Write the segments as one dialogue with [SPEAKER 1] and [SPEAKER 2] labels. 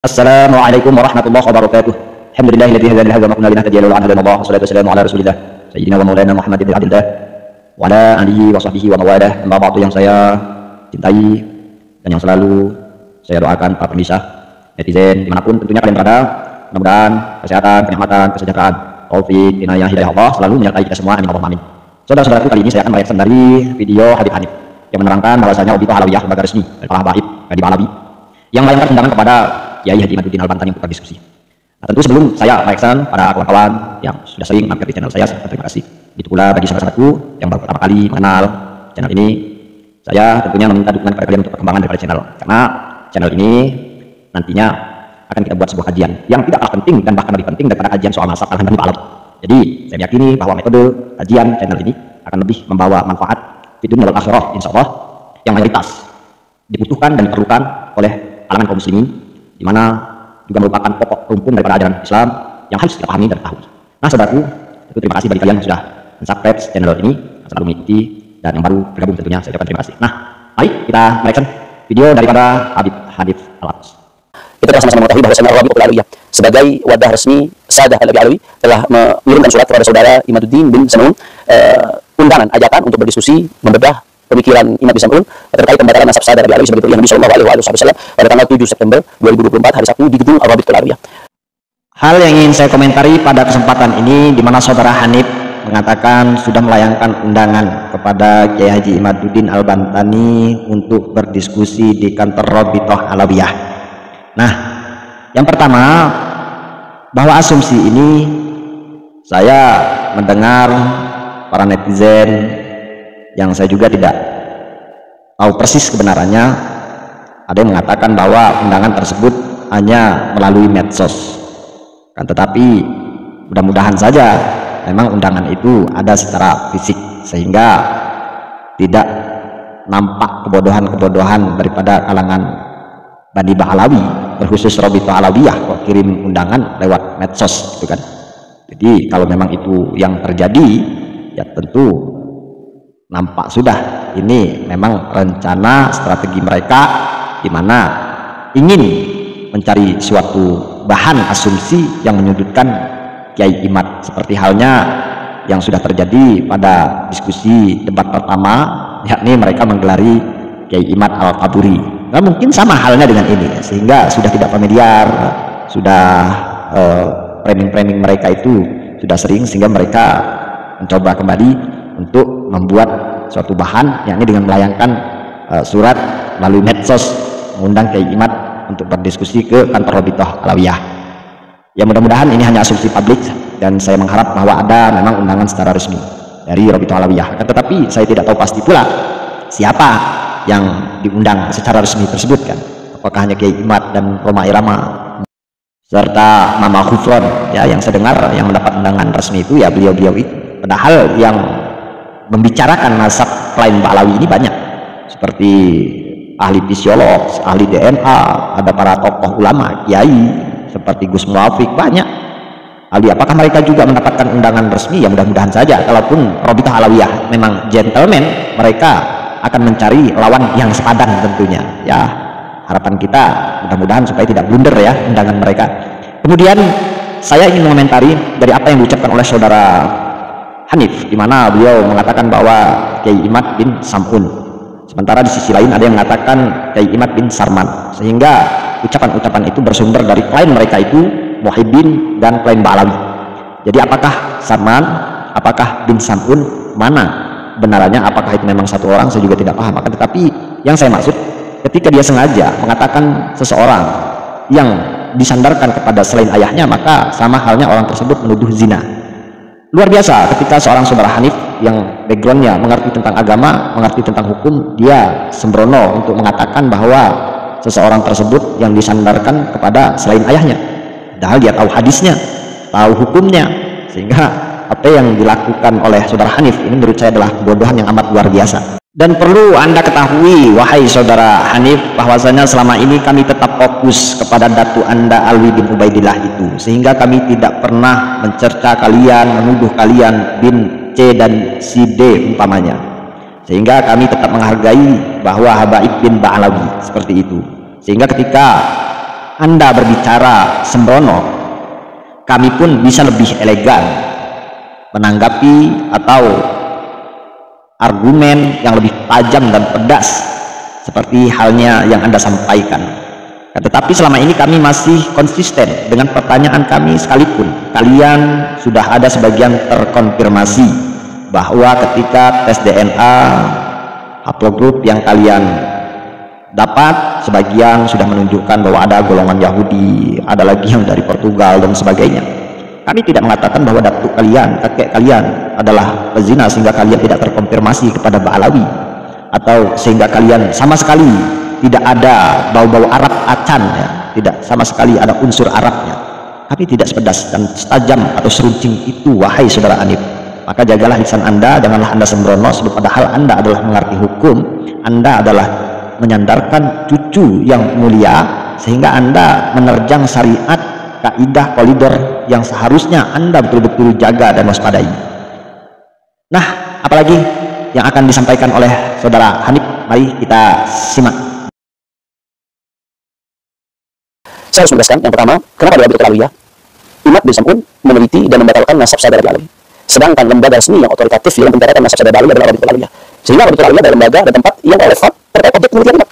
[SPEAKER 1] Assalamualaikum warahmatullahi wabarakatuh. Alhamdulillahilladzi hadana li hadza wa ma kunna linahtadiya laula an hadana Allah. Wassalatu wassalamu ala Rasulillah sayyidina wa maulana Muhammad ibn Abdillah wa ala alihi wa sahbihi wa mawalah. Amma ba'du, yang saya cintai dan yang selalu saya doakan para pemirsa netizen dimanapun tentunya kalian berada, mudah-mudahan kesehatan, kenikmatan, kesejahteraan, taufik, inayah, hidayah Allah selalu menyertai kita semua. Amin Allahumma amin. Saudara-saudaraku, kali ini saya akan mereaksi dari video Habib Hanif yang menerangkan bahwasanya Obito Alawiyah lembaga resmi dari Al Habib Habib Alawi yang melayangkan undangan kepada Kiai Haji Imaduddin Al-Bantani untuk berdiskusi. Nah, tentu sebelum saya mereaksi para kawan-kawan yang sudah sering mampir di channel saya terima kasih. Itu pula bagi saudara-saudaraku yang baru pertama kali mengenal channel ini, saya tentunya meminta dukungan kepada kalian untuk perkembangan daripada channel, karena channel ini nantinya akan kita buat sebuah kajian yang tidak kalah penting dan bahkan lebih penting daripada kajian soal masak Al-Hambali Pak Alam. Jadi saya meyakini bahwa metode kajian channel ini akan lebih membawa manfaat di dunia wal akhirah insyaallah, yang mayoritas dibutuhkan dan diperlukan oleh kalangan kaum muslimin, di mana juga merupakan pokok rumpun daripada ajaran Islam yang harus kita pahami dan tahu. Nah, saudaraku, itu terima kasih bagi kalian yang sudah subscribe channel ini, selalu mengikuti, dan yang baru bergabung tentunya saya ucapkan terima kasih. Nah, mari kita mereaksi video daripada Habib Hanif Al-Atas.
[SPEAKER 2] Kita telah sama-sama mengetahui bahwa Rabi'atul Alawiyah sebagai wadah resmi Sadah Al-Habib Alawi telah mengirimkan surat kepada saudara Imaduddin bin Sam'un, undangan ajakan untuk berdiskusi membedah pemikiran Imam bin Sam'un terkait pembatalan nasab Sadah Al-Habib Alawi sebagai Nabi Sallallahu Alaihi Wasallam pada tanggal 7 September 2024 hari Sabtu di gedung Rabi'atul Alawiyah.
[SPEAKER 1] Hal yang ingin saya komentari pada kesempatan ini, di mana saudara Hanif mengatakan sudah melayangkan undangan kepada Kiai Haji Imaduddin Al-Bantani untuk berdiskusi di kantor Rabi'atul Alawiyah. Nah, yang pertama, bahwa asumsi ini saya mendengar para netizen yang saya juga tidak tahu persis kebenarannya, ada yang mengatakan bahwa undangan tersebut hanya melalui medsos. Kan tetapi mudah-mudahan saja memang undangan itu ada secara fisik, sehingga tidak nampak kebodohan-kebodohan daripada kalangan Bani Bahalawi, berkhusus Rabi'atul Alawiyah kok kirim undangan lewat medsos gitu kan. Jadi kalau memang itu yang terjadi, ya tentu nampak sudah ini memang rencana strategi mereka, di mana ingin mencari suatu bahan asumsi yang menyudutkan Kiai Imad, seperti halnya yang sudah terjadi pada diskusi debat pertama, yakni mereka menggelari Kiai Imad Al-Qaburi. Nah, mungkin sama halnya dengan ini, sehingga sudah tidak familiar, sudah framing-framing mereka itu sudah sering, sehingga mereka mencoba kembali untuk membuat suatu bahan, yakni dengan melayangkan surat melalui medsos mengundang Kiai Imad untuk berdiskusi ke kantor Rabi'atul Alawiyah. Ya, mudah-mudahan ini hanya asumsi publik, dan saya mengharap bahwa ada memang undangan secara resmi dari Rabi'atul Alawiyah. Tetapi saya tidak tahu pasti pula siapa yang diundang secara resmi tersebut kan. Apakah hanya Kiai Imad dan Roma Irama serta Mama Khufron, ya, yang saya dengar yang mendapat undangan resmi itu ya beliau-beliau itu. Padahal yang membicarakan nasab klien Pak Alawi ini banyak, seperti ahli fisiolog, ahli DNA, ada para tokoh ulama, kiai seperti Gus Muafiq, banyak ahli. Apakah mereka juga mendapatkan undangan resmi? Ya mudah-mudahan saja. Kalaupun Rabi'atul Alawiyah memang gentleman, mereka akan mencari lawan yang sepadan tentunya. Ya, harapan kita mudah-mudahan supaya tidak blunder ya undangan mereka. Kemudian saya ingin mengomentari dari apa yang diucapkan oleh saudara Hanif, di mana beliau mengatakan bahwa Kiai Imad bin Sam'un, sementara di sisi lain ada yang mengatakan Kiai Imad bin Sarman, sehingga ucapan-ucapan itu bersumber dari klien mereka itu Muhyiddin dan klien Ba'alawi. Jadi apakah Sarman, apakah bin Sam'un, mana benarannya, apakah itu memang satu orang, saya juga tidak paham. Akan tetapi yang saya maksud, ketika dia sengaja mengatakan seseorang yang disandarkan kepada selain ayahnya, maka sama halnya orang tersebut menuduh zina. Luar biasa ketika seorang saudara Hanif yang backgroundnya mengerti tentang agama, mengerti tentang hukum, dia sembrono untuk mengatakan bahwa seseorang tersebut yang disandarkan kepada selain ayahnya, padahal dia tahu hadisnya, tahu hukumnya. Sehingga apa yang dilakukan oleh saudara Hanif ini menurut saya adalah kebodohan yang amat luar biasa. Dan perlu Anda ketahui, wahai saudara Hanif, bahwasanya selama ini kami tetap fokus kepada datu Anda Alwi bin Ubaidillah itu, sehingga kami tidak pernah mencerca kalian, menuduh kalian bin C dan si D umpamanya, sehingga kami tetap menghargai bahwa Habaib bin Ba'alawi seperti itu. Sehingga ketika Anda berbicara sembrono, kami pun bisa lebih elegan menanggapi atau argumen yang lebih tajam dan pedas seperti halnya yang Anda sampaikan. Tetapi selama ini kami masih konsisten dengan pertanyaan kami, sekalipun kalian sudah ada sebagian terkonfirmasi bahwa ketika tes DNA haplogroup yang kalian dapat sebagian sudah menunjukkan bahwa ada golongan Yahudi, ada lagi yang dari Portugal dan sebagainya. Kami tidak mengatakan bahwa datuk kalian, kakek kalian adalah pezina sehingga kalian tidak terkonfirmasi kepada Ba'alawi, atau sehingga kalian sama sekali tidak ada bau-bau Arab acan, ya, tidak sama sekali ada unsur Arabnya. Kami tidak sepedas dan setajam atau seruncing itu, wahai saudara Hanif. Maka jagalah lisan Anda, janganlah Anda sembrono, padahal Anda adalah mengerti hukum, Anda adalah menyandarkan cucu yang mulia, sehingga Anda menerjang syariat, kaidah, koridor yang seharusnya Anda betul-betul jaga dan waspadai. Nah, apalagi yang akan disampaikan oleh saudara Hanif? Mari kita simak.
[SPEAKER 2] Saya harus menegaskan, yang pertama, kenapa di Rabi'atul Alawiyah Imad bin Sam'un meneliti dan membatalkan nasab saudara Alawi, sedangkan lembaga resmi yang otoritatif yang mencatatkan nasab saudara Alawi adalah Rabi'atul Alawiyah, sehingga Rabi'atul Alawiyah adalah lembaga dan tempat yang relevan terkait objek penelitian Imad.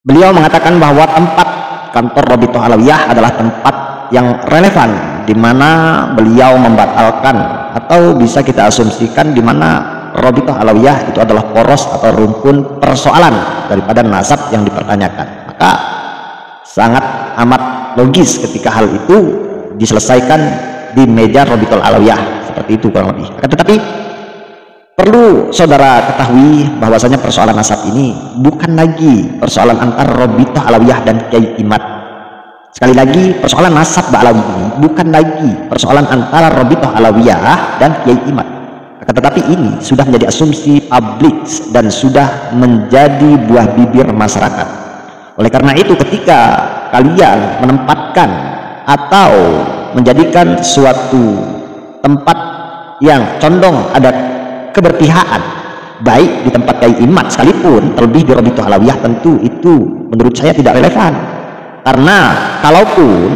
[SPEAKER 1] Beliau mengatakan bahwa tempat kantor Rabi'atul Alawiyah adalah tempat yang relevan, di mana beliau membatalkan, atau bisa kita asumsikan di mana Rabi'atul Alawiyah itu adalah poros atau rumpun persoalan daripada nasab yang dipertanyakan. Maka sangat amat logis ketika hal itu diselesaikan di meja Rabi'atul Alawiyah, seperti itu kurang lebih. Tetapi perlu saudara ketahui bahwasanya persoalan nasab ini bukan lagi persoalan antara Rabi'atul Alawiyah dan Kiai Imad. Sekali lagi, persoalan nasab Ba'alawi ini bukan lagi persoalan antara Rabi'atul Alawiyah dan Kiai Imad. Tetapi ini sudah menjadi asumsi publik dan sudah menjadi buah bibir masyarakat. Oleh karena itu, ketika kalian menempatkan atau menjadikan suatu tempat yang condong ada keberpihakan, baik di tempat Kiai Imad sekalipun, terlebih di Rabi'atul Alawiyah, tentu itu menurut saya tidak relevan. Karena kalaupun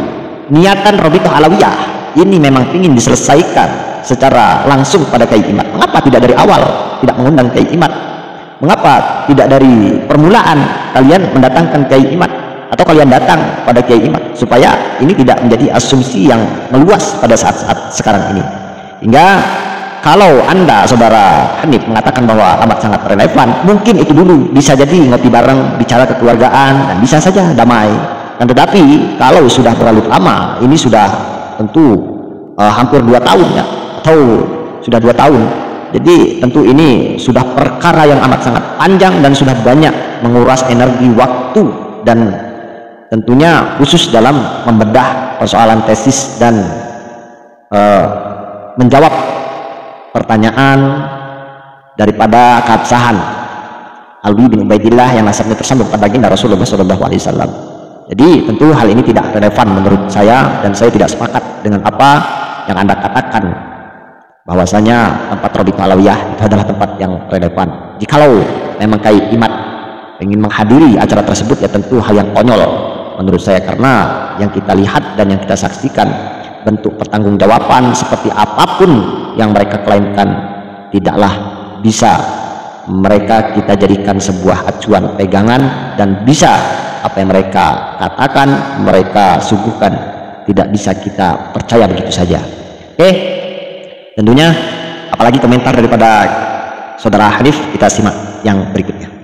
[SPEAKER 1] niatan Rabi'atul Alawiyah ini memang ingin diselesaikan secara langsung pada Kiai Imad, mengapa tidak dari awal tidak mengundang Kiai Imad? Mengapa tidak dari permulaan kalian mendatangkan Kiai Imad, atau kalian datang pada Kiai Imad, supaya ini tidak menjadi asumsi yang meluas pada saat-saat sekarang ini. Hingga kalau Anda saudara Hanif mengatakan bahwa amat sangat relevan, mungkin itu dulu bisa jadi ngopi bareng, bicara kekeluargaan, dan bisa saja damai. Dan tetapi kalau sudah terlalu lama, ini sudah tentu hampir 2 tahun, ya, atau sudah 2 tahun, jadi tentu ini sudah perkara yang amat sangat panjang dan sudah banyak menguras energi, waktu, dan tentunya khusus dalam membedah persoalan tesis dan menjawab pertanyaan daripada keabsahan Alwi bin Ubaidillah yang nasabnya tersambung pada baginda Rasulullah SAW. Jadi tentu hal ini tidak relevan menurut saya, dan saya tidak sepakat dengan apa yang Anda katakan bahwasanya tempat Rabi'atul Alawiyah itu adalah tempat yang relevan. Jikalau memang Kiai Imad ingin menghadiri acara tersebut, ya tentu hal yang konyol menurut saya, karena yang kita lihat dan yang kita saksikan bentuk pertanggungjawaban seperti apapun yang mereka klaimkan tidaklah bisa mereka kita jadikan sebuah acuan pegangan, dan bisa apa yang mereka katakan, mereka suguhkan, tidak bisa kita percaya begitu saja. Oke, tentunya apalagi komentar daripada saudara Hanif, kita simak yang berikutnya.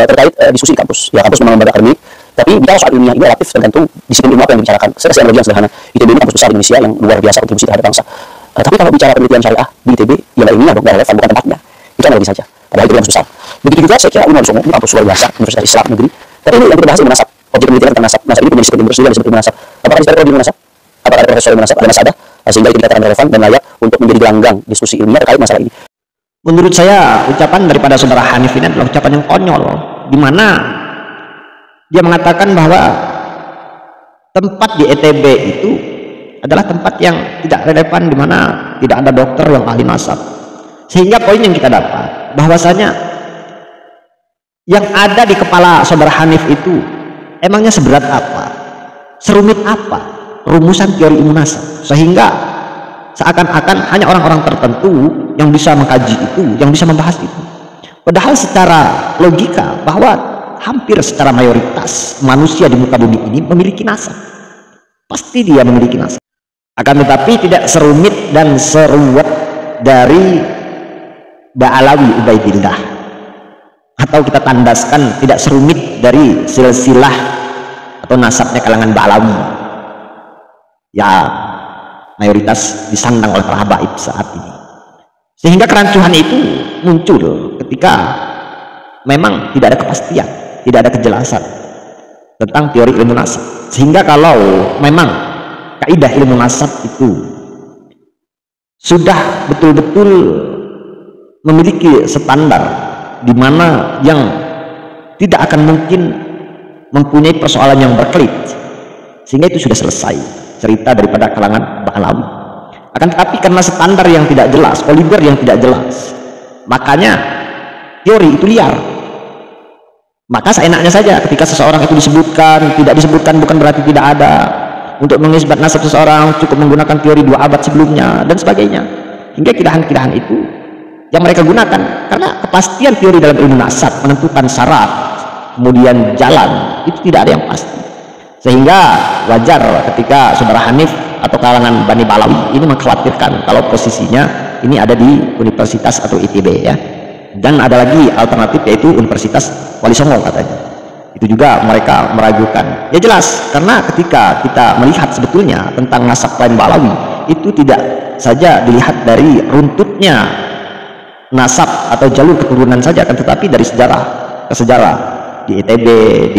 [SPEAKER 2] terkait diskusi di kampus. Ya, kampus memang lembaga akademik, tapi bicara soal ilmiah ini relatif tergantung disiplin ilmu apa yang dibicarakan. Saya kasih analogi yang sederhana. ITB ini kampus besar di Indonesia yang luar biasa kontribusi terhadap bangsa. Tapi kalau bicara penelitian syariah di ITB, ya ilmiah dong, relevan, bukan tempatnya. Itu analogi saja. Padahal ITB kampus besar. Begitu juga saya kira Unair Songo ini kampus luar biasa, Universitas Islam Negeri. Tapi ini yang kita bahas ilmu nasab. Objek penelitian tentang nasab. Nasab ini punya disiplin bersendiri disebut ilmu nasab. Apakah di ilmu nasab? Apakah ada profesor ilmu nasab? Ada masalah? Sehingga itu dikatakan relevan dan layak untuk menjadi gelanggang diskusi ilmiah terkait masalah ini.
[SPEAKER 1] Menurut saya ucapan daripada saudara Hanif ini adalah ucapan yang konyol, di mana dia mengatakan bahwa tempat di ITB itu adalah tempat yang tidak relevan, di mana tidak ada dokter yang ahli nasab. Sehingga poin yang kita dapat bahwasanya yang ada di kepala saudara Hanif itu emangnya seberat apa, serumit apa rumusan teori ilmu nasab, sehingga seakan-akan hanya orang-orang tertentu yang bisa mengkaji itu, yang bisa membahas itu. Padahal secara logika bahwa hampir secara mayoritas manusia di muka bumi ini memiliki nasab, pasti dia memiliki nasab. Akan tetapi tidak serumit dan seruwet dari Ba'alawi Ubaidillah, atau kita tandaskan tidak serumit dari silsilah atau nasabnya kalangan Ba'alawi. Ya, mayoritas disandang oleh para habaib saat ini, sehingga kerancuhan itu muncul ketika memang tidak ada kepastian, tidak ada kejelasan tentang teori ilmu nasab. Sehingga kalau memang kaidah ilmu nasab itu sudah betul-betul memiliki standar di mana yang tidak akan mungkin mempunyai persoalan yang berkelit, sehingga itu sudah selesai cerita daripada kalangan Ba'alawi. Akan tetapi karena standar yang tidak jelas, kaliber yang tidak jelas, makanya teori itu liar. Maka seenaknya saja ketika seseorang itu disebutkan, tidak disebutkan bukan berarti tidak ada. Untuk mengisbat nasab seseorang cukup menggunakan teori 2 abad sebelumnya dan sebagainya. Hingga kidahan-kidahan itu yang mereka gunakan, karena kepastian teori dalam ilmu nasab menentukan syarat kemudian jalan itu tidak ada yang pasti. Sehingga wajar ketika saudara Hanif atau kalangan Bani Ba'alawi ini mengkhawatirkan kalau posisinya ini ada di universitas atau ITB, ya. Dan ada lagi alternatif, yaitu Universitas Wali Songo katanya. Itu juga mereka meragukan. Ya jelas, karena ketika kita melihat sebetulnya tentang nasab kaum Ba'alawi itu tidak saja dilihat dari runtutnya nasab atau jalur keturunan saja, kan, tetapi dari sejarah ke sejarah. Di ITB,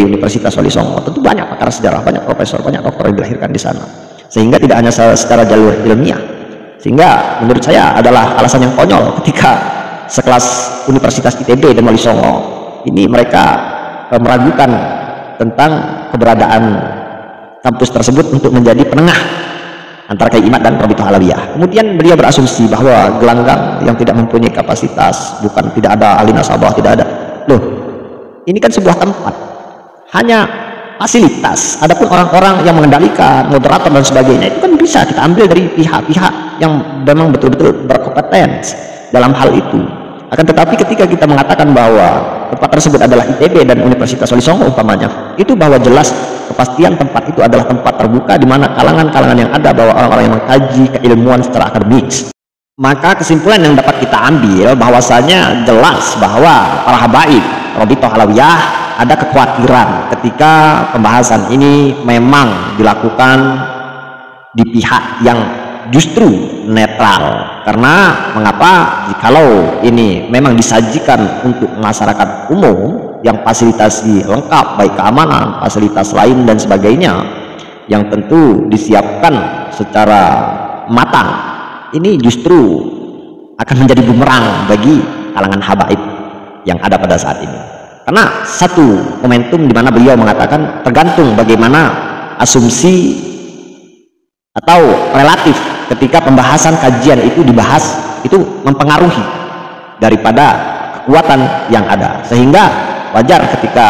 [SPEAKER 1] di Universitas Wali Songo tentu banyak pakar sejarah, banyak profesor, banyak dokter yang dilahirkan di sana, sehingga tidak hanya secara jalur ilmiah. Sehingga menurut saya adalah alasan yang konyol ketika sekelas Universitas ITB dan Wali Songo ini mereka meragukan tentang keberadaan kampus tersebut untuk menjadi penengah antara Kiai Imad dan Rabithah Alawiyah. Kemudian beliau berasumsi bahwa gelanggang yang tidak mempunyai kapasitas, bukan tidak ada ahli nasabah, tidak ada. Loh, ini kan sebuah tempat, hanya fasilitas. Adapun orang-orang yang mengendalikan, moderator dan sebagainya itu kan bisa kita ambil dari pihak-pihak yang memang betul-betul berkompetensi dalam hal itu. Akan tetapi ketika kita mengatakan bahwa tempat tersebut adalah ITB dan Universitas Wali Songo umpamanya, itu bahwa jelas kepastian tempat itu adalah tempat terbuka di mana kalangan-kalangan yang ada, bahwa orang-orang yang mengkaji keilmuan secara akademik. Maka kesimpulan yang dapat kita ambil bahwasanya jelas bahwa para habaib Rabithah Alawiyah ada kekhawatiran ketika pembahasan ini memang dilakukan di pihak yang justru netral. Karena mengapa jikalau ini memang disajikan untuk masyarakat umum yang fasilitasi lengkap, baik keamanan, fasilitas lain dan sebagainya, yang tentu disiapkan secara matang, ini justru akan menjadi bumerang bagi kalangan habaib yang ada pada saat ini. Karena satu momentum di mana beliau mengatakan tergantung bagaimana asumsi atau relatif ketika pembahasan kajian itu dibahas, itu mempengaruhi daripada kekuatan yang ada. Sehingga wajar ketika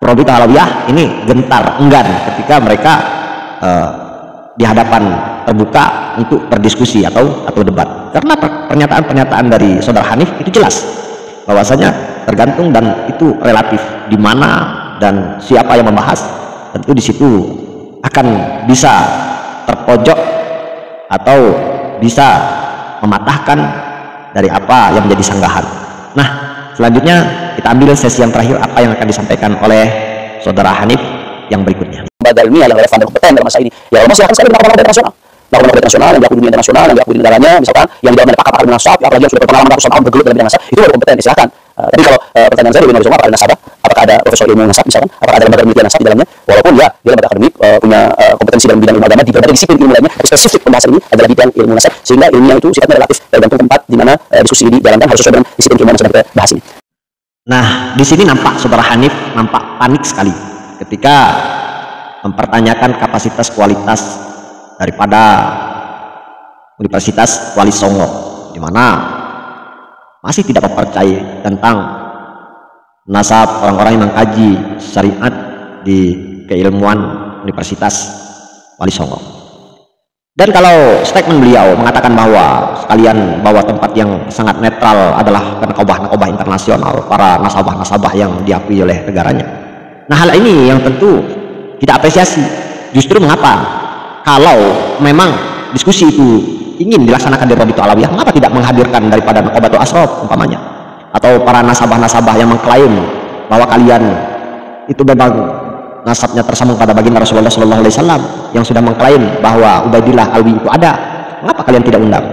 [SPEAKER 1] Rabithah Alawiyah ini gentar, enggan ketika mereka di hadapan terbuka untuk berdiskusi atau debat. Karena pernyataan-pernyataan dari saudara Hanif itu jelas bahwasanya tergantung dan itu relatif di mana dan siapa yang membahas, tentu di situ akan bisa terpojok atau bisa mematahkan dari apa yang menjadi sanggahan. Nah, selanjutnya kita ambil sesi yang terakhir, apa yang akan disampaikan oleh saudara Hanif yang berikutnya.
[SPEAKER 2] Lembaga ilmiah yang relevan dan kompeten dalam masa ini. Ya Allah silahkan sekali melakukan internasional. Melakukan internasional yang diakui dunia internasional, yang diakui di negaranya, misalkan yang didalam dari pakar-pakar nasab, apalagi yang sudah berpengalaman ratusan tahun bergelut dalam bidang nasab, itu baru kompeten, silahkan. Tapi kalau pertanyaan saya lebih mengenai pakar nasabah, apakah ada profesor ilmu nasab misalkan, apakah ada lembaga penelitian nasab di dalamnya, walaupun ya dia lembaga akademik, punya kompetensi dalam bidang ilmu agama di berbagai disiplin ilmu lainnya, tapi spesifik pembahasan ini adalah bidang ilmu nasab, sehingga ilmunya itu sifatnya relatif tergantung tempat di mana diskusi ini dijalankan, harus sesuai dengan disiplin ilmu yang sedang kita bahas ini.
[SPEAKER 1] Nah, di sini nampak saudara Hanif nampak panik sekali ketika mempertanyakan kapasitas kualitas daripada Universitas Wali Songo, di mana masih tidak mempercayai tentang nasab orang-orang yang mengkaji syariat di keilmuan Universitas Wali Songo. Dan kalau statement beliau mengatakan bahwa sekalian bahwa tempat yang sangat netral adalah nakobah internasional, para nasabah-nasabah yang diakui oleh negaranya. Nah, hal ini yang tentu kita apresiasi. Justru mengapa kalau memang diskusi itu ingin dilaksanakan di Rabithah Alawiyah, mengapa tidak menghadirkan daripada Naqabatul Ashraf umpamanya, atau para nasabah-nasabah yang mengklaim bahwa kalian itu memang nasabnya tersambung pada baginda Rasulullah SAW, yang sudah mengklaim bahwa Ubaidillah Alwi itu ada. Mengapa kalian tidak undang?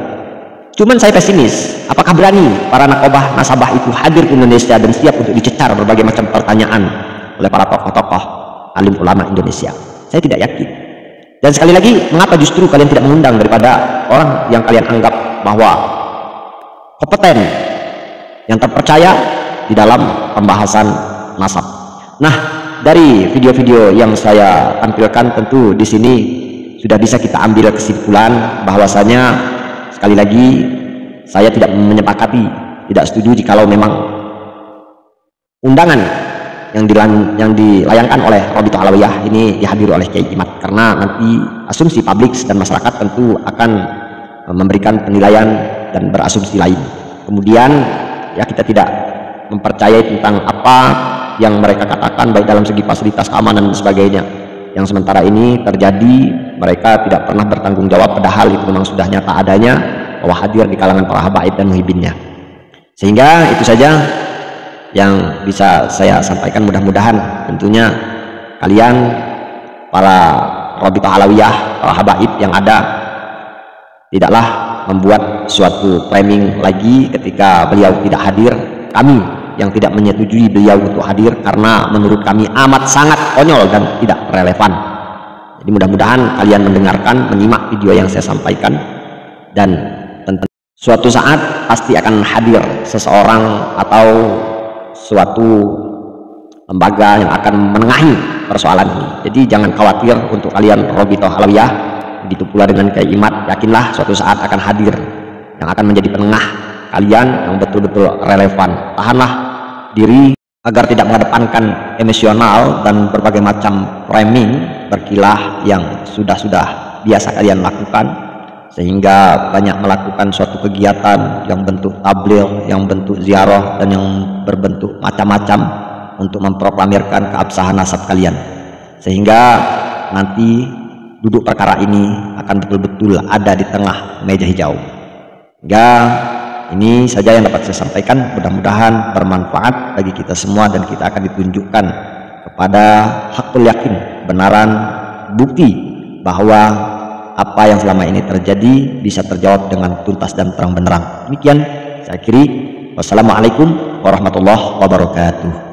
[SPEAKER 1] Cuman saya pesimis, apakah berani para nakobah nasabah itu hadir ke Indonesia dan siap untuk dicecar berbagai macam pertanyaan oleh para tokoh-tokoh alim ulama Indonesia? Saya tidak yakin. Dan sekali lagi, mengapa justru kalian tidak mengundang daripada orang yang kalian anggap bahwa kompeten, yang terpercaya di dalam pembahasan nasab? Nah, dari video-video yang saya tampilkan, tentu di sini sudah bisa kita ambil kesimpulan bahwasanya sekali lagi saya tidak menyepakati, tidak setuju jikalau memang undangan yang dilayangkan oleh Rabithah Alawiyah ini dihadiri oleh Kiai Imad, karena nanti asumsi publik dan masyarakat tentu akan memberikan penilaian dan berasumsi lain. Kemudian ya kita tidak mempercayai tentang apa yang mereka katakan baik dalam segi fasilitas keamanan dan sebagainya, yang sementara ini terjadi mereka tidak pernah bertanggung jawab, padahal itu memang sudah nyata adanya bahwa hadir di kalangan para habaib dan muhibinnya. Sehingga itu saja yang bisa saya sampaikan. Mudah-mudahan tentunya kalian para Rabithah Alawiyah, para habaib yang ada, tidaklah membuat suatu framing lagi ketika beliau tidak hadir, kami yang tidak menyetujui beliau untuk hadir karena menurut kami amat sangat konyol dan tidak relevan. Jadi mudah-mudahan kalian mendengarkan, menyimak video yang saya sampaikan, dan tentu suatu saat pasti akan hadir seseorang atau suatu lembaga yang akan menengahi persoalan ini. Jadi jangan khawatir untuk kalian Rabithah Alawiyah, begitu pula dengan Kiai Imad, yakinlah suatu saat akan hadir yang akan menjadi penengah kalian yang betul-betul relevan. Tahanlah diri agar tidak mengedepankan emosional dan berbagai macam framing berkilah yang sudah biasa kalian lakukan, sehingga banyak melakukan suatu kegiatan yang bentuk tabligh, yang bentuk ziarah, dan yang berbentuk macam-macam untuk memproklamirkan keabsahan nasab kalian, sehingga nanti duduk perkara ini akan betul-betul ada di tengah meja hijau. Hingga ini saja yang dapat saya sampaikan, mudah-mudahan bermanfaat bagi kita semua dan kita akan ditunjukkan kepada hakul yakin, kebenaran, bukti bahwa apa yang selama ini terjadi bisa terjawab dengan tuntas dan terang benderang. Demikian saya akhiri. Wassalamualaikum warahmatullahi wabarakatuh.